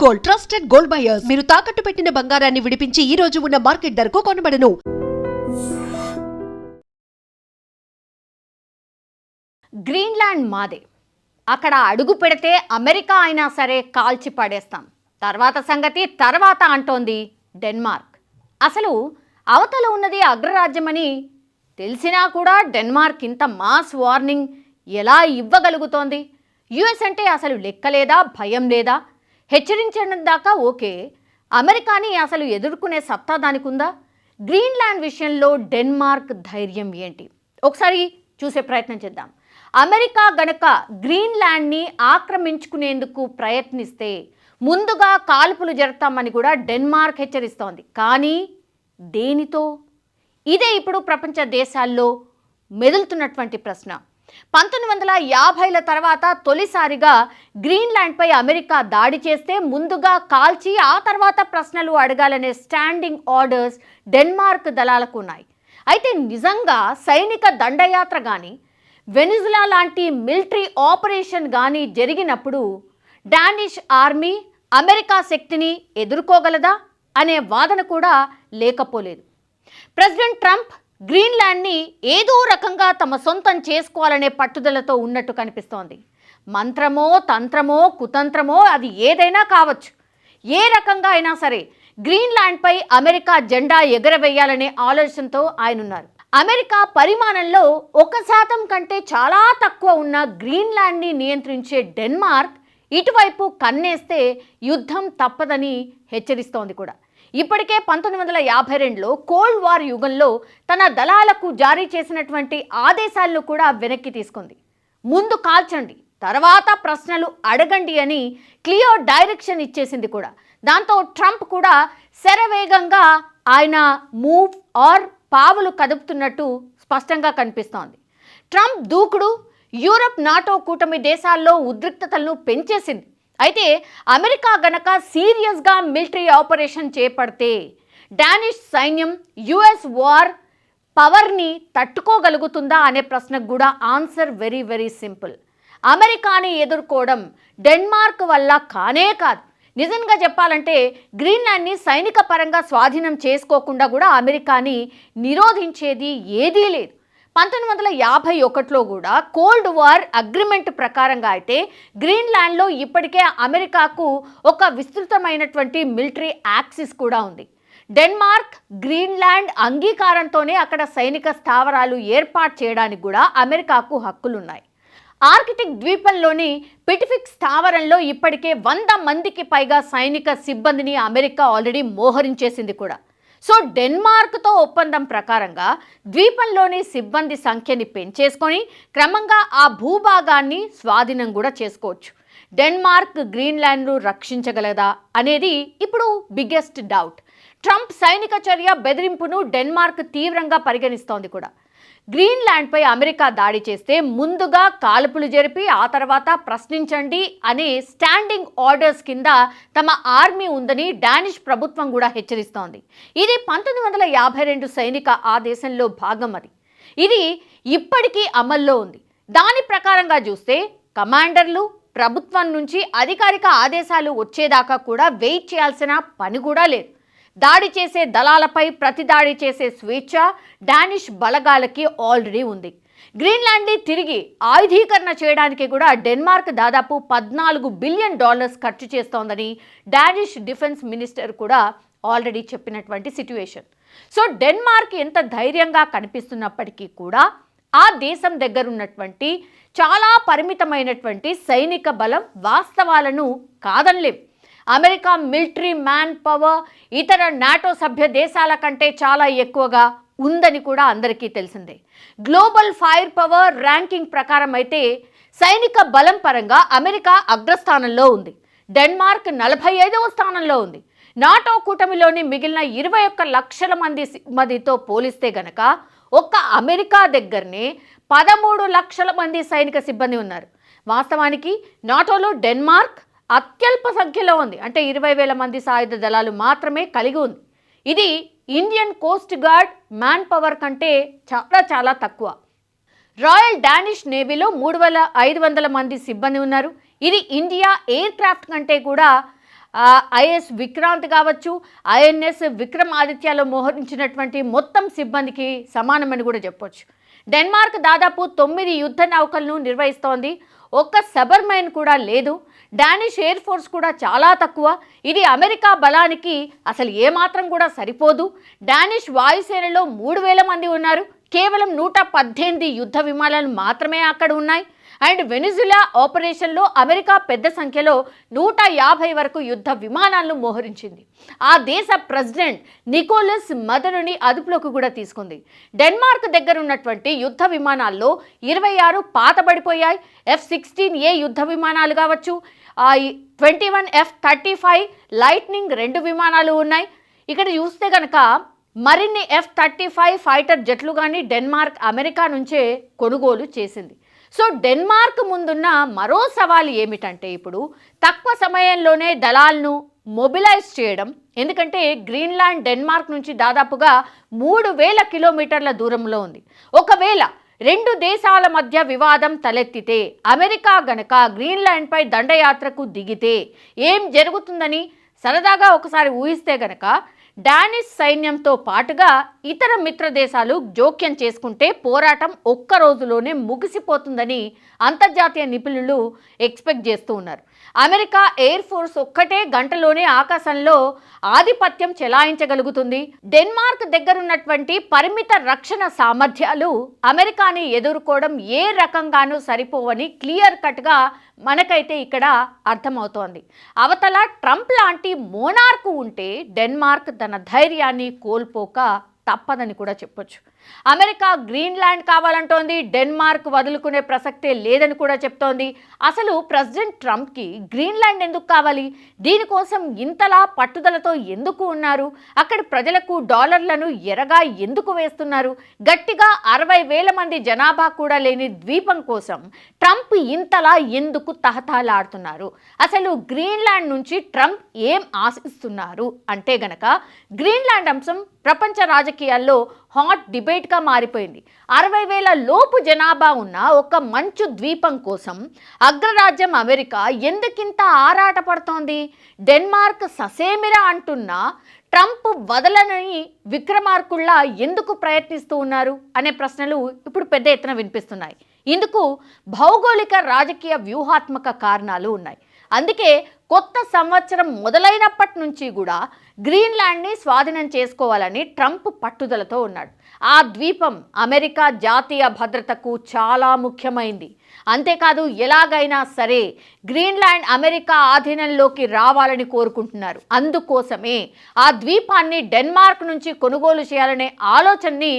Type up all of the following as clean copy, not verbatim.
Gold, trusted gold buyers. మీరు తాకట్టు పెట్టిన బంగారాన్ని విడిపించి ఈ రోజు ఉన్న మార్కెట్ ధరకు కొనబడను. గ్రీన్లాండ్ మాదే. అక్కడ అడుగు పెడితే అమెరికా అయినా సరే కాల్చి పడేస్తాం. తర్వాత సంగతి తర్వాత అంటోంది డెన్మార్క్. అసలు అవతల ఉన్నది అగ్రరాజ్యమని తెలిసినా కూడా డెన్మార్క్ ఇంత మాస్ వార్నింగ్ ఎలా ఇవ్వగలుగుతోంది? యుఎస్ అంటే అసలు లెక్కలేదా, భయం లేదా? హెచ్చరించడం దాకా ఓకే, అమెరికాని అసలు ఎదుర్కొనే సత్తా దానికి ఉందా? గ్రీన్లాండ్ విషయంలో డెన్మార్క్ ధైర్యం ఏంటి? ఒకసారి చూసే ప్రయత్నం చేద్దాం. అమెరికా గనక గ్రీన్లాండ్ని ఆక్రమించుకునేందుకు ప్రయత్నిస్తే ముందుగా కాల్పులు జరుపుతామని కూడా డెన్మార్క్ హెచ్చరిస్తోంది. కానీ దేనితో? ఇదే ఇప్పుడు ప్రపంచ దేశాల్లో మెదులుతున్నటువంటి ప్రశ్న. 1950ల తర్వాత తొలిసారిగా గ్రీన్లాండ్పై అమెరికా దాడి చేస్తే ముందుగా కాల్చి ఆ తర్వాత ప్రశ్నలు అడగాలనే స్టాండింగ్ ఆర్డర్స్ డెన్మార్క్ దళాలకు ఉన్నాయి. అయితే నిజంగా సైనిక దండయాత్ర కానీ వెనిజులా లాంటి మిలిటరీ ఆపరేషన్ కానీ జరిగినప్పుడు డానిష్ ఆర్మీ అమెరికా శక్తిని ఎదుర్కోగలదా అనే వాదన కూడా లేకపోలేదు. ప్రెసిడెంట్ ట్రంప్ గ్రీన్లాండ్ని ఏదో రకంగా తమ సొంతం చేసుకోవాలనే పట్టుదలతో ఉన్నట్టు కనిపిస్తోంది. మంత్రమో తంత్రమో కుతంత్రమో అది ఏదైనా కావచ్చు, ఏ రకంగా అయినా సరే గ్రీన్లాండ్పై అమెరికా జెండా ఎగరవేయాలనే ఆలోచనతో ఆయన ఉన్నారు. అమెరికా పరిమాణంలో 1% కంటే చాలా తక్కువ ఉన్న గ్రీన్లాండ్ని నియంత్రించే డెన్మార్క్ ఇటువైపు కన్నేస్తే యుద్ధం తప్పదని హెచ్చరిస్తోంది కూడా. ఇప్పటికే 1952లో కోల్డ్ వార్ యుగంలో తన దళాలకు జారీ చేసినటువంటి ఆదేశాలను కూడా వెనక్కి తీసుకుంది. ముందు కాల్చండి, తర్వాత ప్రశ్నలు అడగండి అని క్లియర్ డైరెక్షన్ ఇచ్చేసింది కూడా. దాంతో ట్రంప్ కూడా శరవేగంగా ఆయన మూవ్ ఆర్ పావులు కదుపుతున్నట్టు స్పష్టంగా కనిపిస్తోంది. ట్రంప్ దూకుడు యూరప్ నాటో కూటమి దేశాల్లో ఉద్రిక్తతలను పెంచేసింది. అయితే అమెరికా గనక సీరియస్గా మిలిటరీ ఆపరేషన్ చేపడితే డానిష్ సైన్యం యుఎస్ వార్ పవర్ని తట్టుకోగలుగుతుందా అనే ప్రశ్నకు కూడా ఆన్సర్ వెరీ వెరీ సింపుల్. అమెరికాని ఎదుర్కోవడం డెన్మార్క్ వల్ల కానే కాదు. నిజంగా చెప్పాలంటే గ్రీన్లాండ్ని సైనిక పరంగా స్వాధీనం చేసుకోకుండా కూడా అమెరికాని నిరోధించేది ఏదీ లేదు. 1951లో కూడా కోల్డ్ వార్ అగ్రిమెంట్ ప్రకారంగా అయితే గ్రీన్లాండ్లో ఇప్పటికే అమెరికాకు ఒక విస్తృతమైనటువంటి మిలిటరీ యాక్సిస్ కూడా ఉంది. డెన్మార్క్ గ్రీన్లాండ్ అంగీకారంతోనే అక్కడ సైనిక స్థావరాలు ఏర్పాటు చేయడానికి కూడా అమెరికాకు హక్కులున్నాయి. ఆర్కిటిక్ ద్వీపంలోని పిసిఫిక్ స్థావరంలో ఇప్పటికే 100 మందికి పైగా సైనిక సిబ్బందిని అమెరికా ఆల్రెడీ మోహరించేసింది కూడా. సో డెన్మార్క్తో ఒప్పందం ప్రకారంగా ద్వీపంలోని సిబ్బంది సంఖ్యని పెంచేసుకొని క్రమంగా ఆ భూభాగాన్ని స్వాధీనం కూడా చేసుకోవచ్చు. డెన్మార్క్ గ్రీన్లాండ్ను రక్షించగలదా అనేది ఇప్పుడు బిగ్గెస్ట్ డౌట్. ట్రంప్ సైనిక చర్య బెదిరింపును డెన్మార్క్ తీవ్రంగా పరిగణిస్తోంది కూడా. గ్రీన్లాండ్పై అమెరికా దాడి చేస్తే ముందుగా కాల్పులు జరిపి ఆ తర్వాత ప్రశ్నించండి అనే స్టాండింగ్ ఆర్డర్స్ కింద తమ ఆర్మీ ఉందని డానిష్ ప్రభుత్వం కూడా హెచ్చరిస్తోంది. ఇది 1952 సైనిక ఆదేశంలో భాగం. ఇది ఇప్పటికీ అమల్లో ఉంది. దాని ప్రకారంగా చూస్తే కమాండర్లు ప్రభుత్వం నుంచి అధికారిక ఆదేశాలు వచ్చేదాకా కూడా వెయిట్ చేయాల్సిన పని కూడా లేదు. దాడి చేసే దళాలపై ప్రతి దాడి చేసే స్వేచ్ఛ డానిష్ బలగాలకి ఆల్రెడీ ఉంది. గ్రీన్లాండ్ని తిరిగి ఆయుధీకరణ చేయడానికి కూడా డెన్మార్క్ దాదాపు $14 బిలియన్ ఖర్చు చేస్తోందని డానిష్ డిఫెన్స్ మినిస్టర్ కూడా ఆల్రెడీ చెప్పినటువంటి సిట్యుయేషన్. సో డెన్మార్క్ ఎంత ధైర్యంగా కనిపిస్తున్నప్పటికీ కూడా ఆ దేశం దగ్గర ఉన్నటువంటి చాలా పరిమితమైనటువంటి సైనిక బలం వాస్తవాలను కాదనలేం. అమెరికా మిలిటరీ మ్యాన్ పవర్ ఇతర నాటో సభ్య దేశాల కంటే చాలా ఎక్కువగా ఉందని కూడా అందరికీ తెలిసిందే. గ్లోబల్ ఫైర్ పవర్ ర్యాంకింగ్ ప్రకారం అయితే సైనిక బలం పరంగా అమెరికా అగ్రస్థానంలో ఉంది. డెన్మార్క్ 45వ స్థానంలో ఉంది. నాటో కూటమిలోని మిగిలిన 21 లక్షల మందితో పోలిస్తే గనక ఒక్క అమెరికా దగ్గరనే 13 లక్షల మంది సైనిక సిబ్బంది ఉన్నారు. వాస్తవానికి నాటోలో డెన్మార్క్ అత్యల్ప సంఖ్యలో ఉంది. అంటే 20,000 మంది సాయుధ దళాలు మాత్రమే కలిగి ఉంది. ఇది Indian coast guard man power కంటే చాలా చాలా తక్కువ. రాయల్ డానిష్ నేవీలో 3,500 మంది సిబ్బంది ఉన్నారు. ఇది ఇండియా ఎయిర్ క్రాఫ్ట్ కంటే కూడా ఐఎస్ విక్రాంత్ కావచ్చు, ఐఎన్ఎస్ విక్రమాదిత్యలో మోహరించినటువంటి మొత్తం సిబ్బందికి సమానమని కూడా చెప్పొచ్చు. డెన్మార్క్ దాదాపు 9 యుద్ధ నౌకలను నిర్వహిస్తోంది. ఒక్క సబర్మైన్ కూడా లేదు. డానిష్ ఎయిర్ ఫోర్స్ కూడా చాలా తక్కువ. ఇది అమెరికా బలానికి అసలు ఏమాత్రం కూడా సరిపోదు. డానిష్ వాయుసేనలో 3000 మంది ఉన్నారు. కేవలం 118 యుద్ధ విమానాలు మాత్రమే అక్కడ ఉన్నాయి. అండ్ వెనిజులా ఆపరేషన్లో అమెరికా పెద్ద సంఖ్యలో 150 వరకు యుద్ధ విమానాలను మోహరించింది. ఆ దేశ ప్రెసిడెంట్ నికోలస్ మదరుని అదుపులోకి కూడా తీసుకుంది. డెన్మార్క్ దగ్గర ఉన్నటువంటి యుద్ధ విమానాల్లో 26 పాతబడిపోయాయి. F-16A యుద్ధ విమానాలు కావచ్చు, 21 F-35 లైట్నింగ్ 2 విమానాలు ఉన్నాయి. ఇక్కడ చూస్తే కనుక మరిన్ని F-35 ఫైటర్ జట్లు కానీ డెన్మార్క్ అమెరికా నుంచే కొనుగోలు చేసింది. సో డెన్మార్క్ ముందున్న మరో సవాలు ఏమిటంటే ఇప్పుడు తక్కువ సమయంలోనే దళాలను మొబిలైజ్ చేయడం. ఎందుకంటే గ్రీన్లాండ్ డెన్మార్క్ నుంచి దాదాపుగా 3000 కిలోమీటర్ల దూరంలో ఉంది. ఒకవేళ 2 దేశాల మధ్య వివాదం తలెత్తితే, అమెరికా గనక గ్రీన్లాండ్పై దండయాత్రకు దిగితే ఏం జరుగుతుందని సరదాగా ఒకసారి ఊహిస్తే గనక డానిష్ సైన్యంతో పాటుగా ఇతర మిత్ర దేశాలు జోక్యం చేసుకుంటే పోరాటం ఒక్క రోజులోనే ముగిసిపోతుందని అంతర్జాతీయ నిపుణులు ఎక్స్పెక్ట్ చేస్తూ ఉన్నారు. అమెరికా ఎయిర్ ఫోర్స్ ఒక్కటే గంటలోనే ఆకాశంలో ఆధిపత్యం చెలాయించగలుగుతుంది. డెన్మార్క్ దగ్గరున్నటువంటి పరిమిత రక్షణ సామర్థ్యాలు అమెరికాని ఎదుర్కోవడం ఏ రకంగానూ సరిపోవని క్లియర్ కట్గా మనకైతే ఇక్కడ అర్థమవుతోంది. అవతల ట్రంప్ లాంటి మోనార్కు ఉంటే డెన్మార్క్ తన ధైర్యాన్ని కోల్పోక తప్పదని కూడా చెప్పొచ్చు. అమెరికా గ్రీన్లాండ్ కావాలంటోంది, డెన్మార్క్ వదులుకునే ప్రసక్తే లేదని కూడా చెప్తోంది. అసలు ప్రెసిడెంట్ ట్రంప్కి గ్రీన్లాండ్ ఎందుకు కావాలి? దీనికోసం ఇంతలా పట్టుదలతో ఎందుకు ఉన్నారు? అక్కడి ప్రజలకు డాలర్లను ఎరగా ఎందుకు వేస్తున్నారు? గట్టిగా 60,000 మంది జనాభా కూడా లేని ద్వీపం కోసం ట్రంప్ ఇంతలా ఎందుకు తహతహలాడుతున్నారు? అసలు గ్రీన్లాండ్ నుంచి ట్రంప్ ఏం ఆశిస్తున్నారు అంటే గనక గ్రీన్లాండ్ అంశం ప్రపంచ రాజకీయాల్లో హాట్ డిబేట్గా మారిపోయింది. 60,000 లోపు జనాభా ఉన్న ఒక మంచు ద్వీపం కోసం అగ్రరాజ్యం అమెరికా ఎందుకింత ఆరాటపడుతోంది? డెన్మార్క్ ససేమిరా అంటున్నా ట్రంప్ వదలని విక్రమార్కుల్లా ఎందుకు ప్రయత్నిస్తూ ఉన్నారు అనే ప్రశ్నలు ఇప్పుడు పెద్ద ఎత్తున వినిపిస్తున్నాయి. ఇందుకు భౌగోళిక రాజకీయ వ్యూహాత్మక కారణాలు ఉన్నాయి. అందుకే కొత్త సంవత్సరం మొదలైనప్పటి నుంచి కూడా గ్రీన్లాండ్ని స్వాధీనం చేసుకోవాలని ట్రంప్ పట్టుదలతో ఉన్నాడు. ఆ ద్వీపం అమెరికా జాతీయ భద్రతకు చాలా ముఖ్యమైంది. అంతేకాదు ఎలాగైనా సరే గ్రీన్లాండ్ అమెరికా ఆధీనంలోకి రావాలని కోరుకుంటున్నారు. అందుకోసమే ఆ ద్వీపాన్ని డెన్మార్క్ నుంచి కొనుగోలు చేయాలనే ఆలోచనని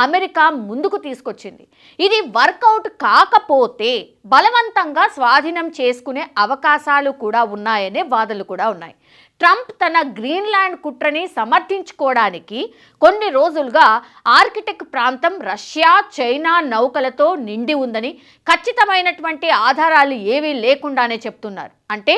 అమెరికా ముందుకు తీసుకొచ్చింది. ఇది వర్కౌట్ కాకపోతే బలవంతంగా స్వాధీనం చేసుకునే అవకాశాలు కూడా ఉన్నాయనే వాదనలు కూడా ఉన్నాయి. ట్రంప్ తన గ్రీన్లాండ్ కుట్రని సమర్థించుకోవడానికి కొన్ని రోజులుగా ఆర్కిటిక్ ప్రాంతం రష్యా, చైనా నౌకలతో నిండి ఉందని ఖచ్చితమైనటువంటి ఆధారాలు ఏవీ లేకుండానే చెప్తున్నారు. అంటే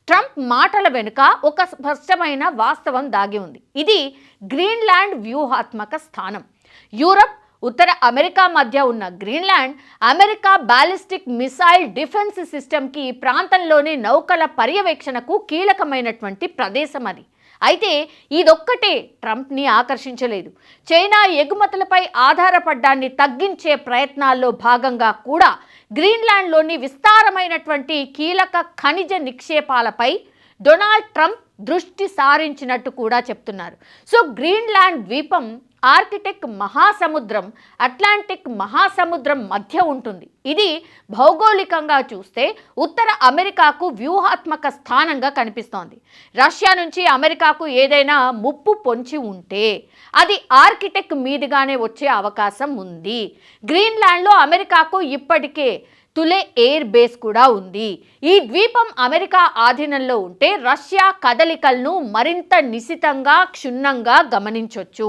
ట్రంప్ మాటల వెనుక ఒక స్పష్టమైన వాస్తవం దాగి ఉంది. ఇది గ్రీన్లాండ్ వ్యూహాత్మక స్థానం. యూరప్, ఉత్తర అమెరికా మధ్య ఉన్న Greenland America ballistic missile defence సిస్టమ్కి ప్రాంతంలోని నౌకల పర్యవేక్షణకు కీలకమైనటువంటి ప్రదేశం అది. అయితే ఇదొక్కటే ట్రంప్ని ఆకర్షించలేదు. చైనా ఎగుమతులపై ఆధారపడ్డాన్ని తగ్గించే ప్రయత్నాల్లో భాగంగా కూడా గ్రీన్లాండ్లోని విస్తారమైనటువంటి కీలక ఖనిజ నిక్షేపాలపై డొనాల్డ్ ట్రంప్ దృష్టి సారించినట్టు కూడా చెప్తున్నారు. సో గ్రీన్లాండ్ ద్వీపం ఆర్కిటిక్ మహాసముద్రం, అట్లాంటిక్ మహాసముద్రం మధ్య ఉంటుంది. ఇది భౌగోళికంగా చూస్తే ఉత్తర అమెరికాకు వ్యూహాత్మక స్థానంగా కనిపిస్తోంది. రష్యా నుంచి అమెరికాకు ఏదైనా ముప్పు పొంచి ఉంటే అది ఆర్కిటిక్ మీదుగానే వచ్చే అవకాశం ఉంది. గ్రీన్లాండ్లో అమెరికాకు ఇప్పటికే తులే ఎయిర్ బేస్ కూడా ఉంది. ఈ ద్వీపం అమెరికా ఆధీనంలో ఉంటే రష్యా కదలికలను మరింత నిశితంగా క్షుణ్ణంగా గమనించవచ్చు.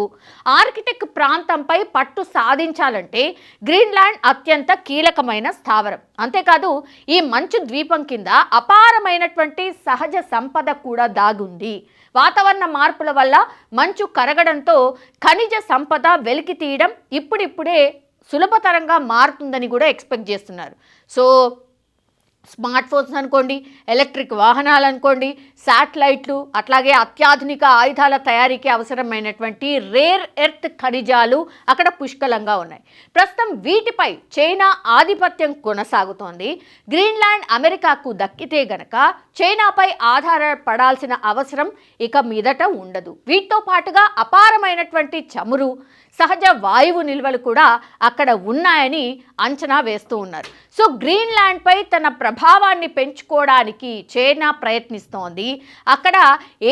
ఆర్కిటిక్ ప్రాంతంపై పట్టు సాధించాలంటే గ్రీన్లాండ్ అత్యంత కీలకమైన స్థావరం. అంతేకాదు ఈ మంచు ద్వీపం కింద అపారమైనటువంటి సహజ సంపద కూడా దాగుంది. వాతావరణ మార్పుల వల్ల మంచు కరగడంతో ఖనిజ సంపద వెలికి తీయడం ఇప్పుడిప్పుడే సులభతరంగా మారుతుందని కూడా ఎక్స్పెక్ట్ చేస్తున్నారు. సో స్మార్ట్ ఫోన్స్ అనుకోండి, ఎలక్ట్రిక్ వాహనాలు అనుకోండి, శాటిలైట్లు, అట్లాగే అత్యాధునిక ఆయుధాల తయారీకి అవసరమైనటువంటి రేర్ ఎర్త్ ఖనిజాలు అక్కడ పుష్కలంగా ఉన్నాయి. ప్రస్తుతం వీటిపై చైనా ఆధిపత్యం కొనసాగుతోంది. గ్రీన్లాండ్ అమెరికాకు దక్కితే గనక చైనాపై ఆధారపడాల్సిన అవసరం ఇక మీదట ఉండదు. వీటితో పాటుగా అపారమైనటువంటి చమురు, సహజ వాయువు నిల్వలు కూడా అక్కడ ఉన్నాయని అంచనా వేస్తూ ఉన్నారు. సో గ్రీన్లాండ్పై తన ప్రభావాన్ని పెంచుకోవడానికి చైనా ప్రయత్నిస్తోంది. అక్కడ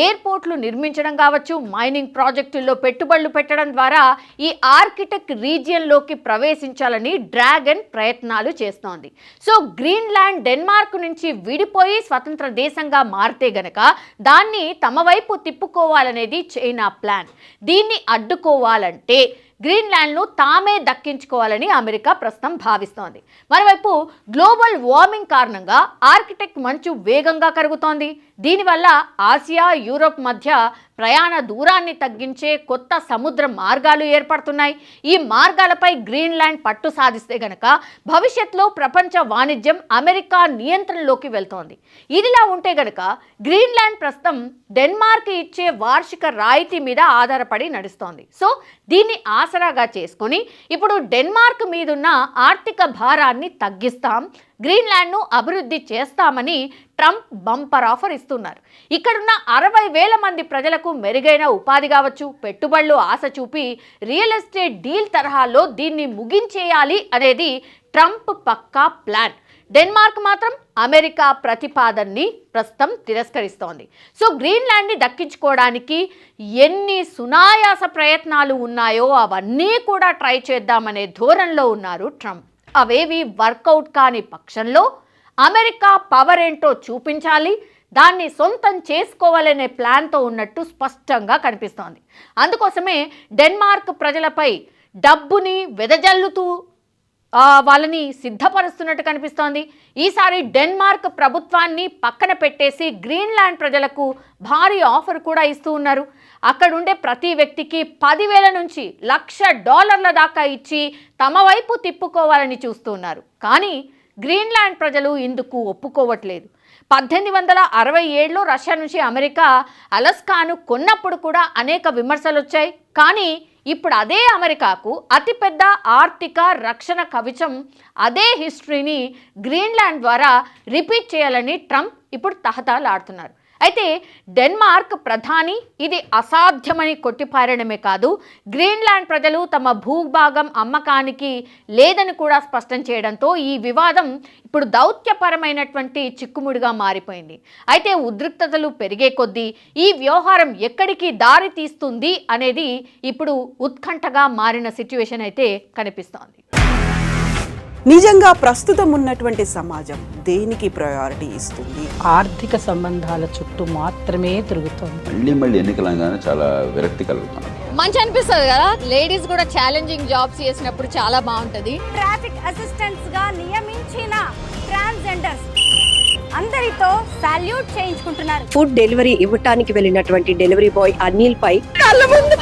ఎయిర్పోర్ట్లు నిర్మించడం కావచ్చు, మైనింగ్ ప్రాజెక్టుల్లో పెట్టుబడులు పెట్టడం ద్వారా ఈ ఆర్కిటిక్ రీజియన్లోకి ప్రవేశించాలని డ్రాగన్ ప్రయత్నాలు చేస్తోంది. సో గ్రీన్లాండ్ డెన్మార్క్ నుంచి విడిపోయి స్వతంత్ర దేశంగా మారితే గనక దాన్ని తమ వైపు తిప్పుకోవాలనేది చైనా ప్లాన్. దీన్ని అడ్డుకోవాలంటే గ్రీన్లాండ్ను తామే దక్కించుకోవాలని అమెరికా ప్రస్తుతం భావిస్తోంది. మరోవైపు గ్లోబల్ వార్మింగ్ కారణంగా ఆర్కిటిక్ మంచు వేగంగా కరుగుతోంది. దీనివల్ల ఆసియా, యూరోప్ మధ్య ప్రయాణ దూరాన్ని తగ్గించే కొత్త సముద్ర మార్గాలు ఏర్పడుతున్నాయి. ఈ మార్గాలపై గ్రీన్లాండ్ పట్టు సాధిస్తే గనక భవిష్యత్తులో ప్రపంచ వాణిజ్యం అమెరికా నియంత్రణలోకి వెళ్తోంది. ఇదిలా ఉంటే గనక గ్రీన్లాండ్ ప్రస్తుతం డెన్మార్క్ ఇచ్చే వార్షిక రాయితీ మీద ఆధారపడి నడుస్తోంది. సో దీన్ని ఆసరాగా చేసుకొని ఇప్పుడు డెన్మార్క్ మీదున్న ఆర్థిక భారాన్ని తగ్గిస్తాం, గ్రీన్లాండ్ను అభివృద్ధి చేస్తామని ట్రంప్ బంపర్ ఆఫర్ ఇస్తున్నారు. ఇక్కడున్న 60,000 మంది ప్రజలకు మెరుగైన ఉపాధి కావచ్చు, పెట్టుబడులు ఆశ చూపి రియల్ ఎస్టేట్ డీల్ తరహాలో దీన్ని ముగించేయాలి అనేది ట్రంప్ పక్కా ప్లాన్. డెన్మార్క్ మాత్రం అమెరికా ప్రతిపాదనని ప్రస్తుతం తిరస్కరిస్తోంది. సో గ్రీన్లాండ్ని దక్కించుకోవడానికి ఎన్ని సునాయాస ప్రయత్నాలు ఉన్నాయో అవన్నీ కూడా ట్రై చేద్దామనే ధోరణిలో ఉన్నారు ట్రంప్. అవేవి వర్కౌట్ కాని పక్షంలో అమెరికా పవర్ ఏంటో చూపించాలి, దాన్ని సొంతం చేసుకోవాలనే ప్లాన్తో ఉన్నట్టు స్పష్టంగా కనిపిస్తోంది. అందుకోసమే డెన్మార్క్ ప్రజలపై డబ్బుని వెదజల్లుతూ వాళ్ళని సిద్ధపరుస్తున్నట్టు కనిపిస్తోంది. ఈసారి డెన్మార్క్ ప్రభుత్వాన్ని పక్కన పెట్టేసి గ్రీన్లాండ్ ప్రజలకు భారీ ఆఫర్ కూడా ఇస్తూ ఉన్నారు. అక్కడుండే ప్రతి వ్యక్తికి 10,000 నుంచి $1,00,000 దాకా ఇచ్చి తమ వైపు తిప్పుకోవాలని చూస్తూ ఉన్నారు. కానీ గ్రీన్లాండ్ ప్రజలు ఇందుకు ఒప్పుకోవట్లేదు. 1867లో రష్యా నుంచి అమెరికా అలస్కాను కొన్నప్పుడు కూడా అనేక విమర్శలు వచ్చాయి. కానీ ఇప్పుడు అదే అమెరికాకు అతిపెద్ద ఆర్థిక రక్షణ కవచం, అదే హిస్టరీని గ్రీన్లాండ్ ద్వారా రిపీట్ చేయాలని ట్రంప్ ఇప్పుడు తహతలాడుతున్నారు. అయితే డెన్మార్క్ ప్రధాని ఇది అసాధ్యమని కొట్టిపారడమే కాదు, గ్రీన్లాండ్ ప్రజలు తమ భూభాగం అమ్మకానికి లేదని కూడా స్పష్టం చేయడంతో ఈ వివాదం ఇప్పుడు దౌత్యపరమైనటువంటి చిక్కుముడిగా మారిపోయింది. అయితే ఉద్రిక్తతలు పెరిగే కొద్దీ ఈ వ్యవహారం ఎక్కడికి దారి తీస్తుంది అనేది ఇప్పుడు ఉత్కంఠగా మారిన సిచ్యువేషన్ అయితే కనిపిస్తోంది. నిజంగా ప్రస్తుతం ఉన్నటువంటి సమాజం దేనికి ప్రయారిటీ ఇస్తుంది? ఆర్థిక సంబంధాల చుట్టూ మాత్రమే తిరుగుతుంది. మళ్ళీ ఎన్నికలంగానే చాలా విరక్తి కలుగుతాను. మంచి అనిపిస్తుంది కదా, లేడీస్ కూడా ఛాలెంజింగ్ జాబ్స్ చేసినప్పుడు చాలా బాగుంటది. ట్రాఫిక్ అసిస్టెంట్స్ గా నియమించిన ట్రాన్స్జెండర్స్ అందరితో సాల్యూట్ చేయించుకుంటున్నారు. ఫుడ్ డెలివరీ ఇవ్వటానికి వెళ్ళినటువంటి డెలివరీ బాయ్ అనిల్ పై కళ్ళ ముందు